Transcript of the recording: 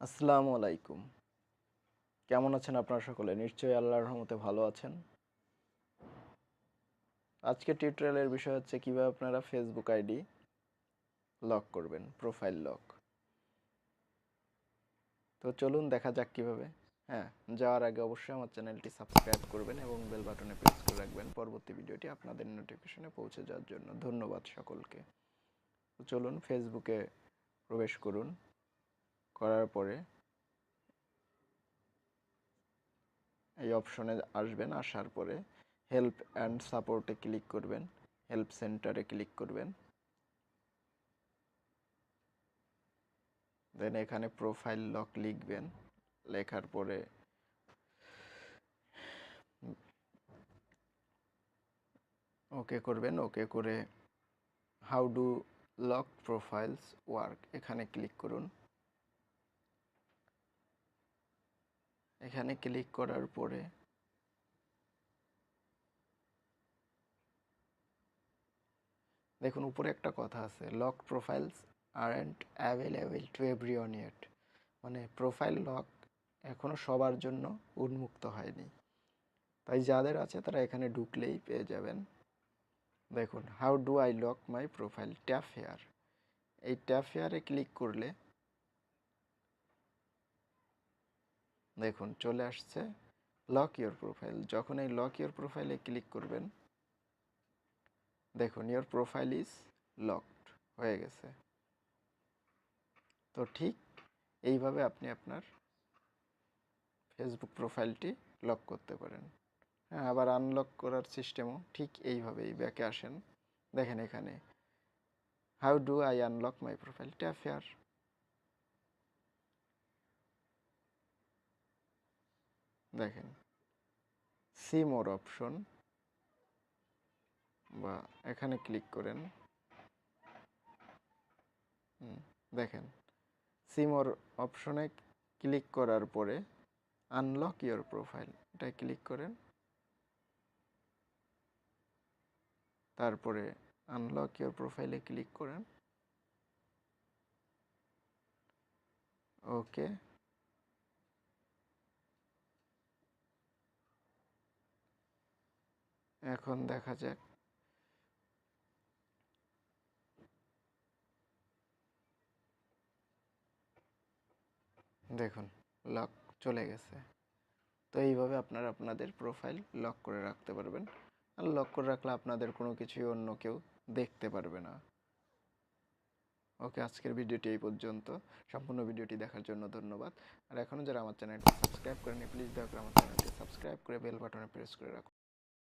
আসসালামু আলাইকুম। কেমন আছেন আপনারা সকলে? নিশ্চয়ই আল্লাহর রহমতে ভালো আছেন। আজকের টিউটোরিয়ালের বিষয় হচ্ছে কিভাবে আপনারা ফেসবুক আইডি লক করবেন, প্রোফাইল লক। তো চলুন দেখা যাক কিভাবে। হ্যাঁ, যাওয়ার আগে অবশ্যই আমার চ্যানেলটি সাবস্ক্রাইব করবেন এবং বেল বাটনে প্রেস করে রাখবেন পরবর্তী ভিডিওটি আপনাদের নোটিফিকেশনে পৌঁছে যাওয়ার জন্য। ধন্যবাদ সকলকে। তো চলুন ফেসবুকে প্রবেশ করুন। করার পরে এই অপশনে আসবেন। আসার পরে হেল্প অ্যান্ড সাপোর্টে ক্লিক করবেন, হেল্প সেন্টারে ক্লিক করবেন। দেন এখানে প্রোফাইল লক লিখবেন। লেখার পরে ওকে করবেন। ওকে করে how do lock profiles work এখানে ক্লিক করুন। এখানে ক্লিক করার পরে দেখুন উপরে একটা কথা আছে, lock profiles aren't available to everyone yet, মানে প্রোফাইল লক এখনও সবার জন্য উন্মুক্ত হয়নি। তাই যাদের আছে তারা এখানে ঢুকলেই পেয়ে যাবেন। দেখুন how do I lock my profile, tap here. এই ট্যাপ হেয়ারে ক্লিক করলে দেখুন চলে আসছে লক ইওর প্রোফাইল। যখন এই লক ইওর প্রোফাইলে ক্লিক করবেন দেখুন ইওর প্রোফাইল ইজ লকড হয়ে গেছে। তো ঠিক এইভাবে আপনি আপনার ফেসবুক প্রোফাইলটি লক করতে পারেন। হ্যাঁ, আবার আনলক করার সিস্টেমও ঠিক এইভাবেই। ব্যাকে আসেন, দেখেন এখানে how do I unlock my profile, tap here. দেখেন সি মোর অপশন, বা এখানে ক্লিক করেন। দেখেন সি মোর অপশনে ক্লিক করার পরে আনলক ইওর প্রোফাইল এটায় ক্লিক করেন। তারপরে আনলক ইওর প্রোফাইলে ক্লিক করেন। ওকে। এখন দেখা যাক। দেখুন লক চলে গেছে। তো এইভাবে আপনারা আপনাদের প্রোফাইল লক করে রাখতে পারবেন। আর লক করে রাখলে আপনাদের কোনো কিছুই অন্য কেউ দেখতে পারবে না। ওকে, আজকের ভিডিওটি এই পর্যন্ত। সম্পূর্ণ ভিডিওটি দেখার জন্য ধন্যবাদ। আর এখনও যারা আমার চ্যানেলটি সাবস্ক্রাইব করেনি প্লিজ দয়া করে আমার চ্যানেলটি সাবস্ক্রাইব করে বেল বাটনে প্রেস করে রাখুন।